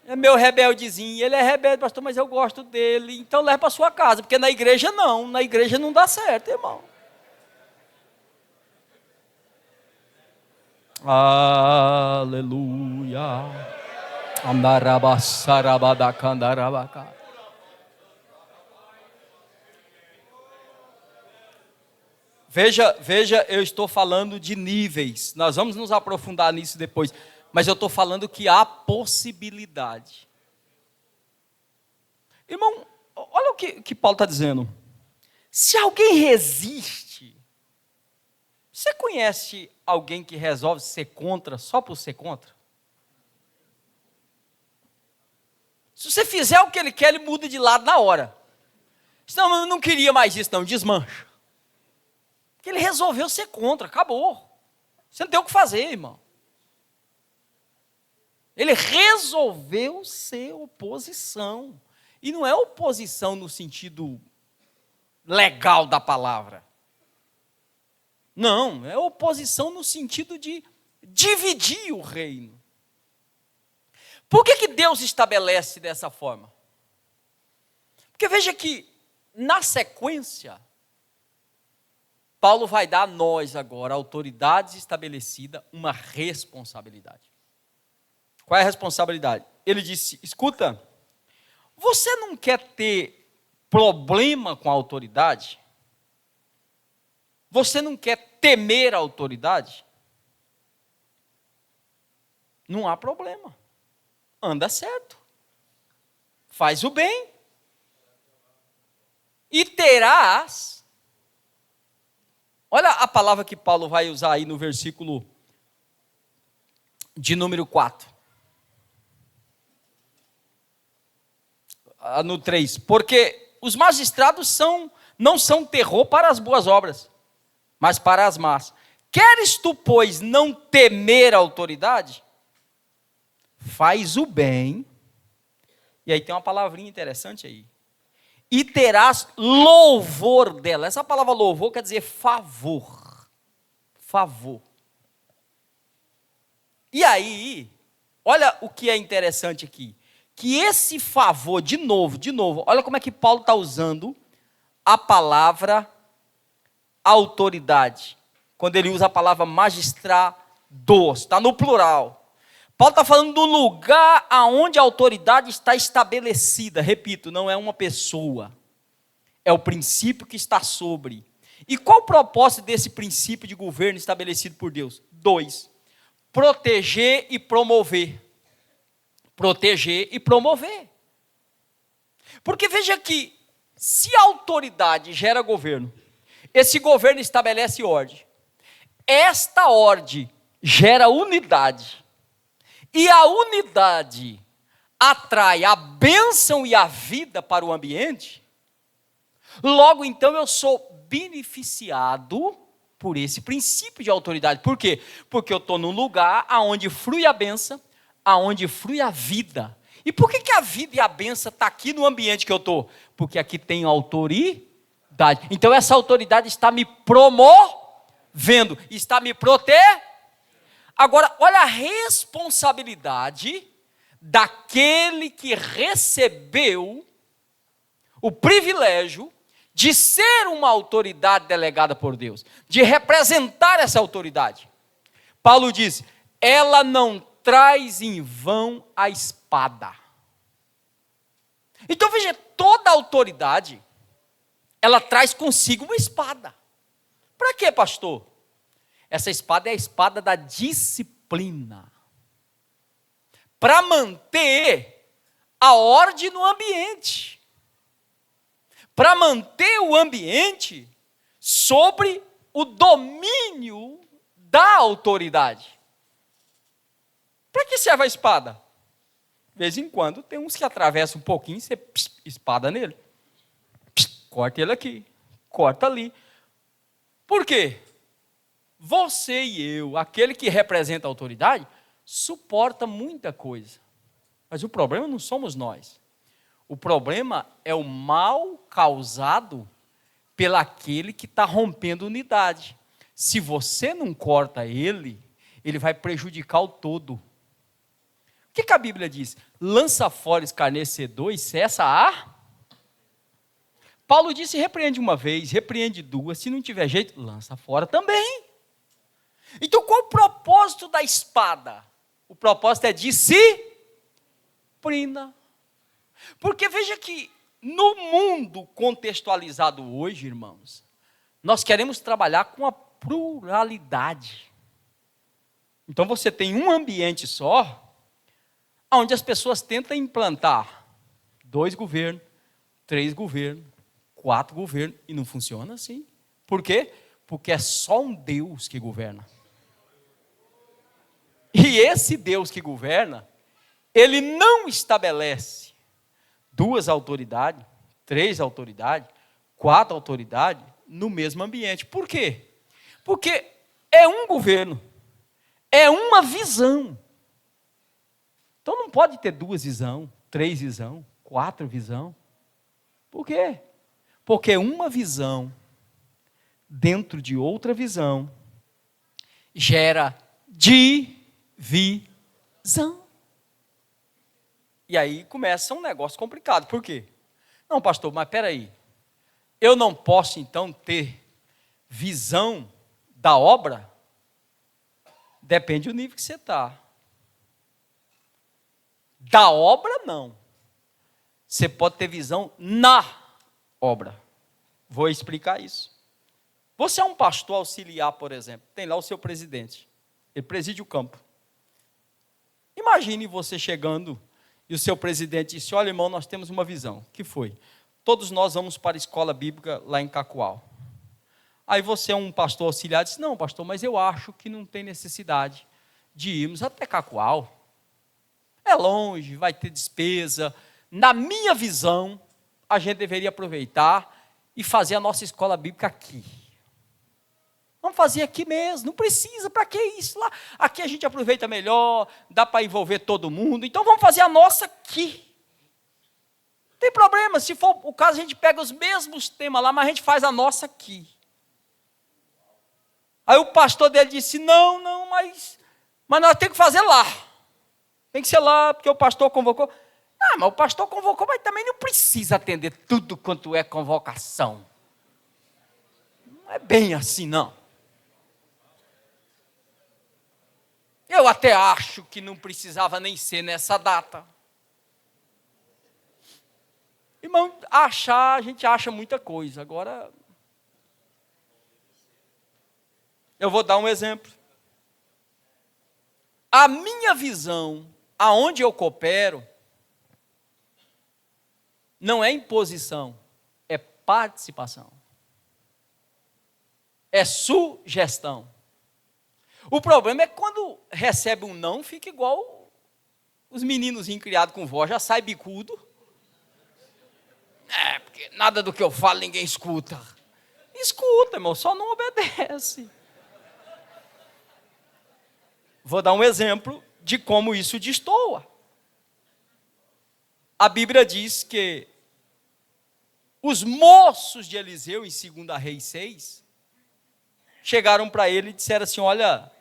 É meu rebeldezinho, ele é rebelde, pastor, mas eu gosto dele, então leva para sua casa, porque na igreja não dá certo, irmão. Aleluia. Veja, eu estou falando de níveis, nós vamos nos aprofundar nisso depois, mas eu estou falando que há possibilidade. Irmão, olha o que Paulo está dizendo. Se alguém resiste, você conhece alguém que resolve ser contra só por ser contra? Se você fizer o que ele quer, ele muda de lado na hora. Não, eu não queria mais isso, não, desmancha. Porque ele resolveu ser contra, acabou. Você não tem o que fazer, irmão. Ele resolveu ser oposição. E não é oposição no sentido legal da palavra. Não, é oposição no sentido de dividir o reino. Por que Deus estabelece dessa forma? Porque veja que, na sequência, Paulo vai dar a nós agora, autoridades estabelecidas, uma responsabilidade. Qual é a responsabilidade? Ele disse, escuta, você não quer ter problema com a autoridade? Você não quer temer a autoridade? Não há problema. Anda certo. Faz o bem. E terás. Olha a palavra que Paulo vai usar aí no versículo de número 4. No 3. Porque os magistrados não são terror para as boas obras, mas para as más. Queres tu, pois, não temer a autoridade? Faz o bem. E aí tem uma palavrinha interessante aí. E terás louvor dela. Essa palavra louvor quer dizer favor. Favor. E aí, olha o que é interessante aqui. Que esse favor, de novo, olha como é que Paulo está usando a palavra autoridade. Quando ele usa a palavra magistrados, está no plural. Paulo está falando do lugar aonde a autoridade está estabelecida. Repito, não é uma pessoa. É o princípio que está sobre. E qual o propósito desse princípio de governo estabelecido por Deus? 2. Proteger e promover. Proteger e promover. Porque veja que, se a autoridade gera governo, esse governo estabelece ordem. Esta ordem gera unidade. E a unidade atrai a bênção e a vida para o ambiente. Logo, então, eu sou beneficiado por esse princípio de autoridade. Por quê? Porque eu estou num lugar onde flui a bênção, aonde flui a vida. E por que a vida e a bênção estão aqui no ambiente que eu estou? Porque aqui tem autoridade. Então essa autoridade está me promovendo, está me protegendo. Agora, olha a responsabilidade daquele que recebeu o privilégio de ser uma autoridade delegada por Deus, de representar essa autoridade. Paulo diz, ela não traz em vão a espada. Então veja, toda autoridade, ela traz consigo uma espada. Para quê, pastor? Essa espada é a espada da disciplina. Para manter a ordem no ambiente. Para manter o ambiente sobre o domínio da autoridade. Para que serve a espada? De vez em quando tem uns que atravessam um pouquinho, você espada nele. Corta ele aqui, corta ali. Por quê? Você e eu, aquele que representa a autoridade, suporta muita coisa. Mas o problema não somos nós. O problema é o mal causado pelaquele que está rompendo unidade. Se você não corta ele, ele vai prejudicar o todo. O que a Bíblia diz? Lança fora escarnecedor e cessa a... Paulo disse, repreende uma vez, repreende duas, se não tiver jeito, lança fora também. Então qual o propósito da espada? O propósito é disciplina. Porque veja que no mundo contextualizado hoje, irmãos, nós queremos trabalhar com a pluralidade. Então você tem um ambiente só, onde as pessoas tentam implantar 2 governos, 3 governos, 4 governos, e não funciona assim. Por quê? Porque é só um Deus que governa. E esse Deus que governa, ele não estabelece 2 autoridades, 3 autoridades, 4 autoridades no mesmo ambiente. Por quê? Porque é um governo, é uma visão. Então não pode ter 2 visões, 3 visões, 4 visões. Por quê? Porque uma visão dentro de outra visão gera divisão. E aí começa um negócio complicado. Por quê? Não, pastor, mas espera aí. Eu não posso então ter visão da obra? Depende do nível que você está. Da obra, não. Você pode ter visão na obra. Vou explicar isso. Você é um pastor auxiliar, por exemplo. Tem lá o seu presidente. Ele preside o campo. Imagine você chegando e o seu presidente disse, olha, irmão, nós temos uma visão. Que foi? Todos nós vamos para a escola bíblica lá em Cacoal. Aí você é um pastor auxiliar, disse, não, pastor, mas eu acho que não tem necessidade de irmos até Cacoal. É longe, vai ter despesa. Na minha visão, a gente deveria aproveitar e fazer a nossa escola bíblica aqui. Vamos fazer aqui mesmo, não precisa, para que isso lá? Aqui a gente aproveita melhor, dá para envolver todo mundo, então vamos fazer a nossa aqui. Não tem problema, se for o caso a gente pega os mesmos temas lá, mas a gente faz a nossa aqui. Aí o pastor dele disse, não, mas nós temos que fazer lá. Tem que ser lá, porque o pastor convocou. Ah, mas o pastor convocou, mas também não precisa atender tudo quanto é convocação. Não é bem assim, não. Eu até acho que não precisava nem ser nessa data. Irmão, a gente acha muita coisa. Agora, eu vou dar um exemplo. A minha visão, aonde eu coopero, não é imposição, é participação. É sugestão. O problema é que quando recebe um não, fica igual os meninozinhos criados com vó, já sai bicudo. Porque nada do que eu falo ninguém escuta. escuta, irmão, só não obedece. Vou dar um exemplo de como isso destoa. A Bíblia diz que os moços de Eliseu, em 2 Reis 6, chegaram para ele e disseram assim: olha,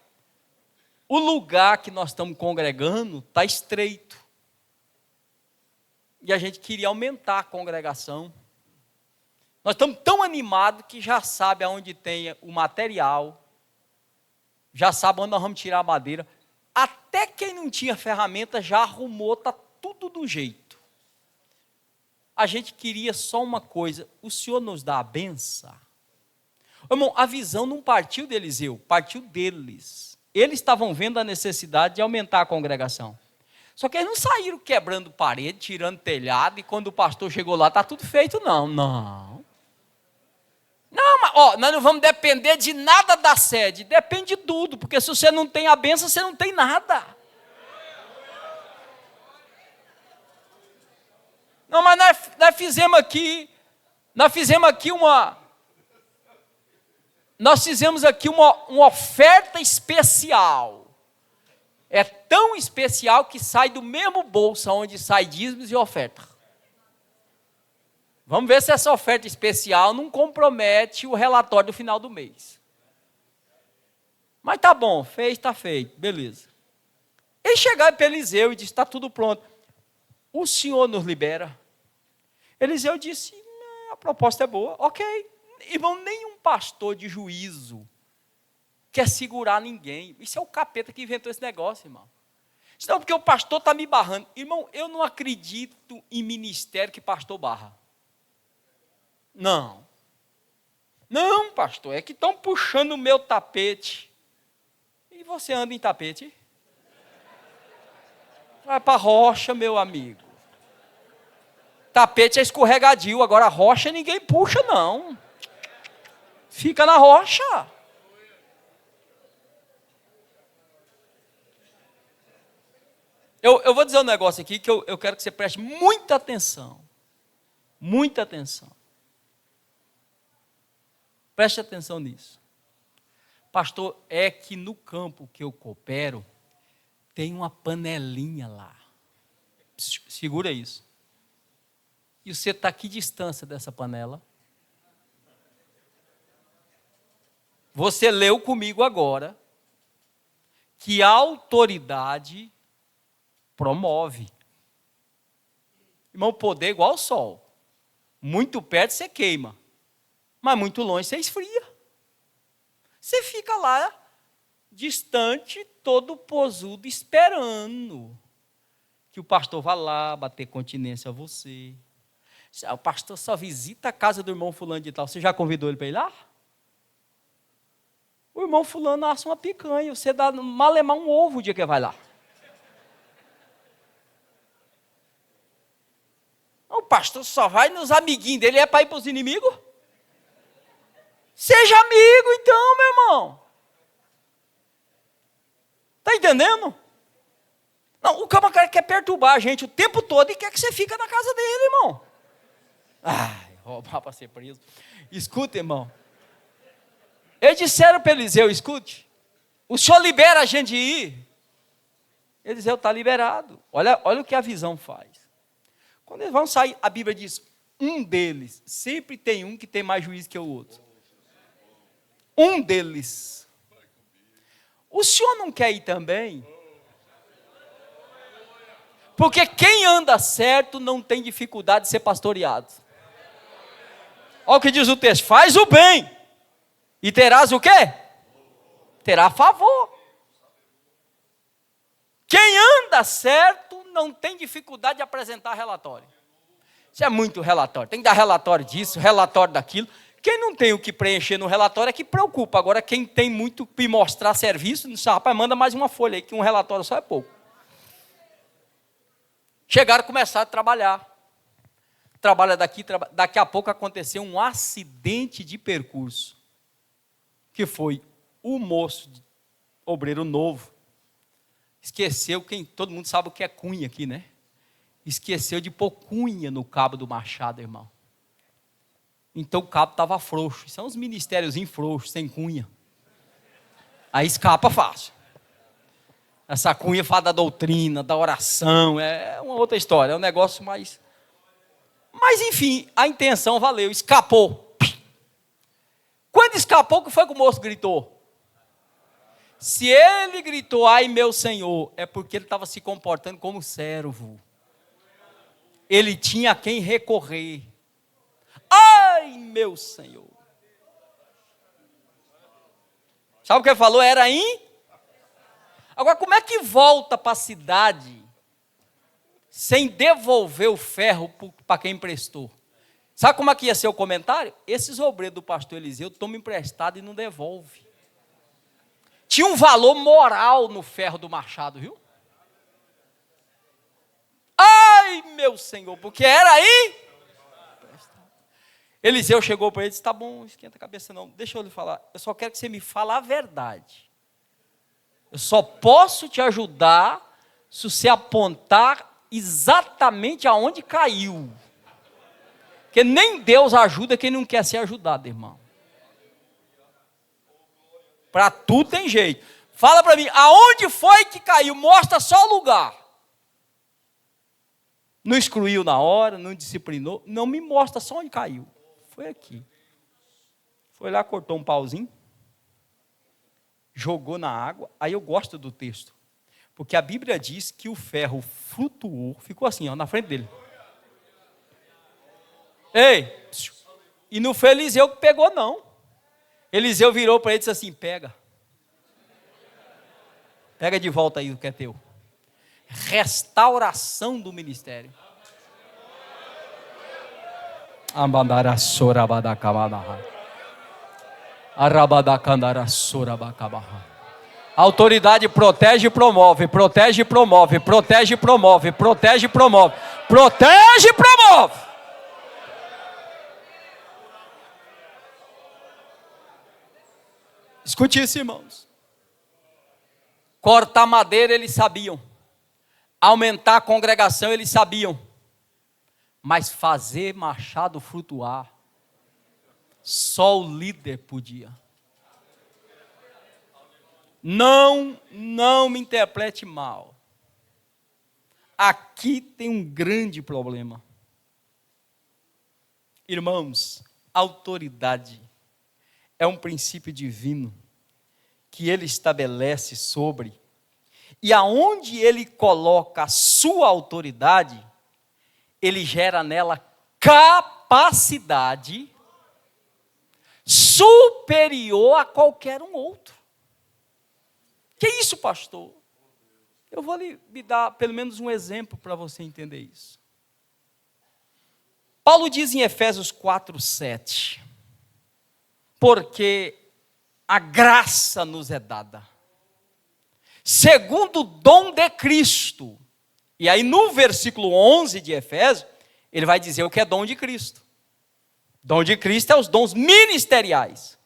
o lugar que nós estamos congregando está estreito. E a gente queria aumentar a congregação. Nós estamos tão animados que já sabe aonde tem o material, já sabe onde nós vamos tirar a madeira. Até quem não tinha ferramenta já arrumou, está tudo do jeito. A gente queria só uma coisa: o Senhor nos dá a benção. Irmão, a visão não partiu de Eliseu, partiu deles. Eles estavam vendo a necessidade de aumentar a congregação. Só que eles não saíram quebrando parede, tirando telhado, e quando o pastor chegou lá, está tudo feito, não. Não, mas nós não vamos depender de nada da sede, depende de tudo, porque se você não tem a bênção, você não tem nada. Não, mas nós fizemos aqui uma oferta especial. É tão especial que sai do mesmo bolso onde sai dízimos e oferta. Vamos ver se essa oferta especial não compromete o relatório do final do mês. Mas tá bom, fez, está feito, beleza. Eles chegaram para Eliseu e disse: está tudo pronto. O Senhor nos libera. Eliseu disse: a proposta é boa, ok. Irmão, nenhum pastor de juízo quer segurar ninguém. Isso é o capeta que inventou esse negócio, irmão. Não, porque o pastor está me barrando. Irmão, eu não acredito em ministério que pastor barra. Não, pastor, é que estão puxando o meu tapete. E você anda em tapete? Vai para a rocha, meu amigo. Tapete é escorregadio, agora a rocha ninguém puxa, não. Fica na rocha. Eu vou dizer um negócio aqui que eu quero que você preste muita atenção. Muita atenção. Preste atenção nisso. Pastor, é que no campo que eu coopero, tem uma panelinha lá. Segura isso. E você está a que distância dessa panela? Você leu comigo agora que a autoridade promove. Irmão, o poder é igual ao sol. Muito perto você queima, mas muito longe você esfria. Você fica lá, distante, todo posudo, esperando que o pastor vá lá bater continência a você. O pastor só visita a casa do irmão fulano de tal. Você já convidou ele para ir lá? O irmão fulano assa uma picanha, você dá malemar um ovo o dia que vai lá. O pastor só vai nos amiguinhos dele, é para ir para os inimigos? Seja amigo então, meu irmão. Está entendendo? Não, o camarada quer perturbar a gente o tempo todo e quer que você fique na casa dele, irmão. Ai, roubar para ser preso. Escuta, irmão. Eles disseram para Eliseu: escute, o senhor libera a gente de ir? Eliseu está liberado. Olha o que a visão faz. Quando eles vão sair, a Bíblia diz: um deles, sempre tem um que tem mais juízo que o outro. Um deles. O senhor não quer ir também? Porque quem anda certo não tem dificuldade de ser pastoreado. Olha o que diz o texto: faz o bem e terás o quê? Terá favor. Quem anda certo não tem dificuldade de apresentar relatório. Isso é muito relatório. Tem que dar relatório disso, relatório daquilo. Quem não tem o que preencher no relatório é que preocupa. Agora, quem tem muito para mostrar serviço, não sabe, rapaz, manda mais uma folha aí, que um relatório só é pouco. Chegaram a começar a trabalhar. Trabalha daqui a pouco aconteceu um acidente de percurso. Que foi o moço, obreiro novo, esqueceu, todo mundo sabe o que é cunha aqui, né? Esqueceu de pôr cunha no cabo do machado, irmão. Então o cabo estava frouxo. São os ministérios frouxos, sem cunha. Aí escapa fácil. Essa cunha fala da doutrina, da oração, é uma outra história, é um negócio mais... Mas enfim, a intenção valeu, escapou. Quando escapou, o que foi que o moço gritou? Se ele gritou, ai meu Senhor, é porque ele estava se comportando como servo. Ele tinha a quem recorrer. Ai meu Senhor. Sabe o que ele falou? Era Agora, como é que volta para a cidade sem devolver o ferro para quem emprestou? Sabe como é que ia ser o comentário? Esses obreiros do pastor Eliseu tomam emprestado e não devolve. Tinha um valor moral no ferro do machado, viu? Ai, meu Senhor, porque era Eliseu chegou para ele e disse, tá bom, esquenta a cabeça não, deixa eu lhe falar, eu só quero que você me fale a verdade. Eu só posso te ajudar se você apontar exatamente aonde caiu. Porque nem Deus ajuda quem não quer ser ajudado, irmão. Para tudo tem jeito. Fala para mim, aonde foi que caiu? Mostra só o lugar. Não excluiu na hora, não disciplinou. Não me mostra só onde caiu. Foi aqui. Foi lá, cortou um pauzinho. Jogou na água. Aí eu gosto do texto. Porque a Bíblia diz que o ferro flutuou. Ficou assim, ó, na frente dele. Ei! E não foi Eliseu que pegou, não. Eliseu virou para ele e disse assim, pega. Pega de volta aí o que é teu. Restauração do ministério. A autoridade protege e promove, protege e promove, protege e promove, protege e promove, protege e promove. Escute isso, irmãos. Cortar madeira eles sabiam. Aumentar a congregação eles sabiam. Mas fazer machado flutuar, só o líder podia. Não me interprete mal. Aqui tem um grande problema. Irmãos, autoridade é um princípio divino que ele estabelece sobre, e aonde ele coloca a sua autoridade, ele gera nela capacidade superior a qualquer um outro. Que isso, pastor? Eu vou lhe dar pelo menos um exemplo para você entender isso. Paulo diz em Efésios 4:7, porque a graça nos é dada, segundo o dom de Cristo. E aí no versículo 11 de Efésios, ele vai dizer o que é dom de Cristo. Dom de Cristo é os dons ministeriais.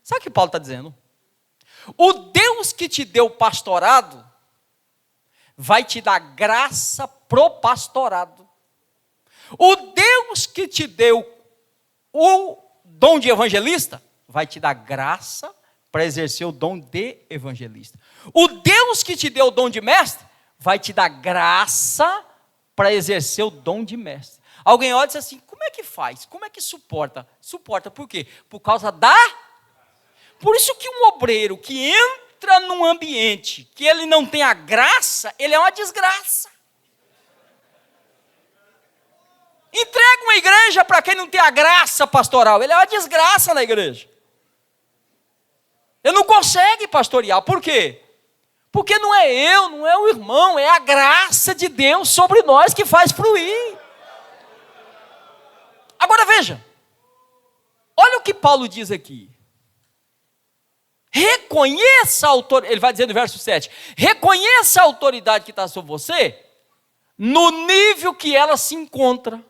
Sabe o que Paulo está dizendo? O Deus que te deu pastorado, vai te dar graça pro pastorado. O Deus que te deu o dom de evangelista, vai te dar graça para exercer o dom de evangelista. O Deus que te deu o dom de mestre, vai te dar graça para exercer o dom de mestre. Alguém olha e diz assim, como é que faz? Como é que suporta? Suporta por quê? Por causa da... Por isso que um obreiro que entra num ambiente que ele não tem a graça, ele é uma desgraça. Entrega uma igreja para quem não tem a graça pastoral, ele é uma desgraça na igreja. Ele não consegue pastorear, por quê? Porque não é eu, não é o irmão, é a graça de Deus sobre nós que faz fluir. Agora veja, olha o que Paulo diz aqui. Reconheça a autoridade, ele vai dizer no verso 7, reconheça a autoridade que está sobre você, no nível que ela se encontra.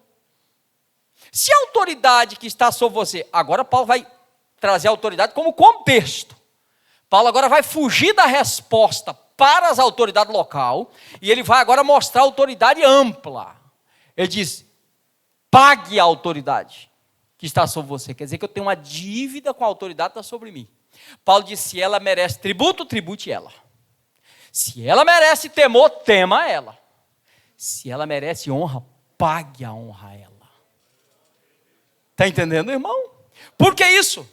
Se a autoridade que está sobre você, agora Paulo vai trazer a autoridade como contexto. Paulo agora vai fugir da resposta para as autoridades local, e ele vai agora mostrar a autoridade ampla. Ele diz, pague a autoridade que que está sobre você. Quer dizer que eu tenho uma dívida com a autoridade que está sobre mim. Paulo disse, se ela merece tributo, tribute ela. Se ela merece temor, tema ela. Se ela merece honra, pague a honra a ela. Está entendendo, irmão? Por que isso?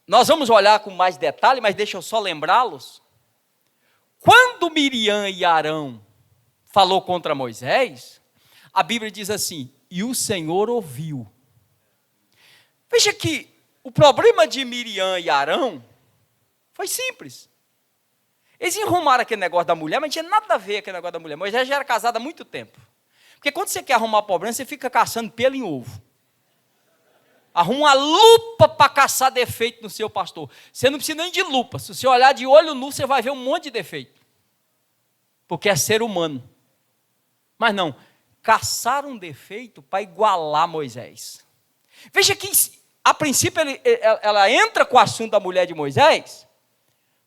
Nós vamos olhar com mais detalhe, mas deixa eu só lembrá-los. Quando Miriam e Arão falou contra Moisés, a Bíblia diz assim, e o Senhor ouviu. Veja que o problema de Miriam e Arão foi simples. Eles arrumaram aquele negócio da mulher, mas não tinha nada a ver com aquele negócio da mulher. Moisés já era casado há muito tempo. Porque quando você quer arrumar problema, você fica caçando pelo em ovo. Arruma uma lupa para caçar defeito no seu pastor. Você não precisa nem de lupa. Se você olhar de olho nu, você vai ver um monte de defeito. Porque é ser humano. Mas não, caçar um defeito para igualar Moisés. Veja que, a princípio, ela entra com o assunto da mulher de Moisés,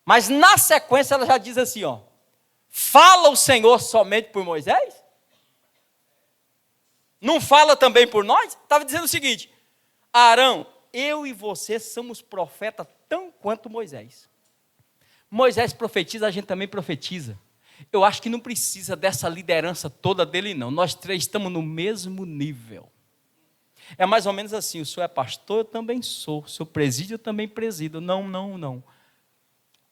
mas na sequência ela já diz assim, ó, fala o Senhor somente por Moisés? Não fala também por nós? Estava dizendo o seguinte, Arão, eu e você somos profetas tão quanto Moisés. Moisés profetiza, a gente também profetiza. Eu acho que não precisa dessa liderança toda dele não, nós três estamos no mesmo nível. É mais ou menos assim, o senhor é pastor, eu também sou, o senhor preside, eu também presido. Não.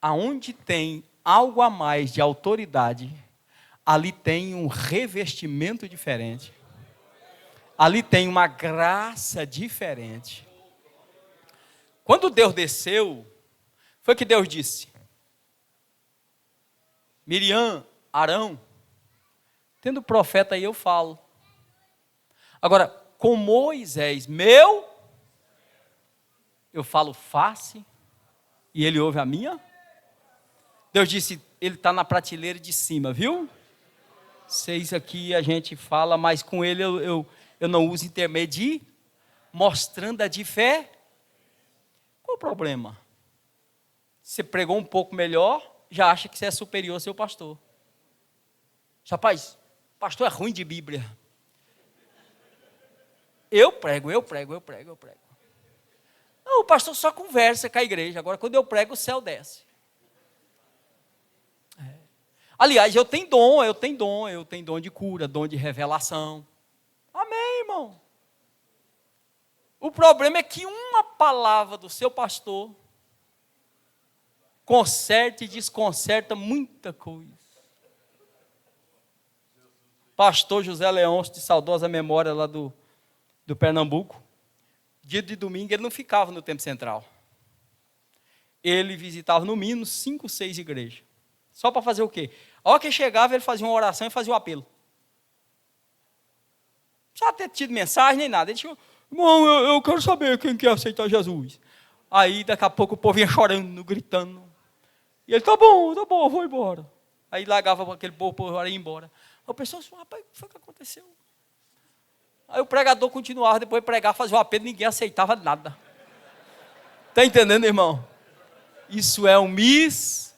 Aonde tem algo a mais de autoridade, ali tem um revestimento diferente. Ali tem uma graça diferente. Quando Deus desceu, foi que Deus disse, Miriam, Arão, tendo profeta aí eu falo. Agora, com Moisés, eu falo face, e ele ouve a minha. Deus disse, ele está na prateleira de cima, viu? Vocês aqui a gente fala, mas com ele eu não uso intermédio, mostrando a de fé. Qual o problema? Você pregou um pouco melhor, já acha que você é superior ao seu pastor. Rapaz, pastor é ruim de Bíblia. Eu prego. Não, o pastor só conversa com a igreja. Agora, quando eu prego, o céu desce. Aliás, eu tenho dom de cura, dom de revelação. Amém, irmão. O problema é que uma palavra do seu pastor conserta e desconcerta muita coisa. Pastor José Leôncio, de saudosa memória lá do Pernambuco, dia de domingo ele não ficava no Templo Central. Ele visitava no mínimo 5, 6 igrejas. Só para fazer o quê? A hora que chegava, ele fazia uma oração e fazia um apelo. Não precisava ter tido mensagem nem nada. Ele disse, irmão, eu quero saber quem quer aceitar Jesus. Aí, daqui a pouco, o povo vinha chorando, gritando. E ele, tá bom, eu vou embora. Aí, largava aquele povo, ia embora. Aí o pessoal disse, rapaz, o que foi que aconteceu? Aí o pregador continuava, depois de pregar, fazia um apelo, ninguém aceitava nada. Está entendendo, irmão? Isso é um mistério.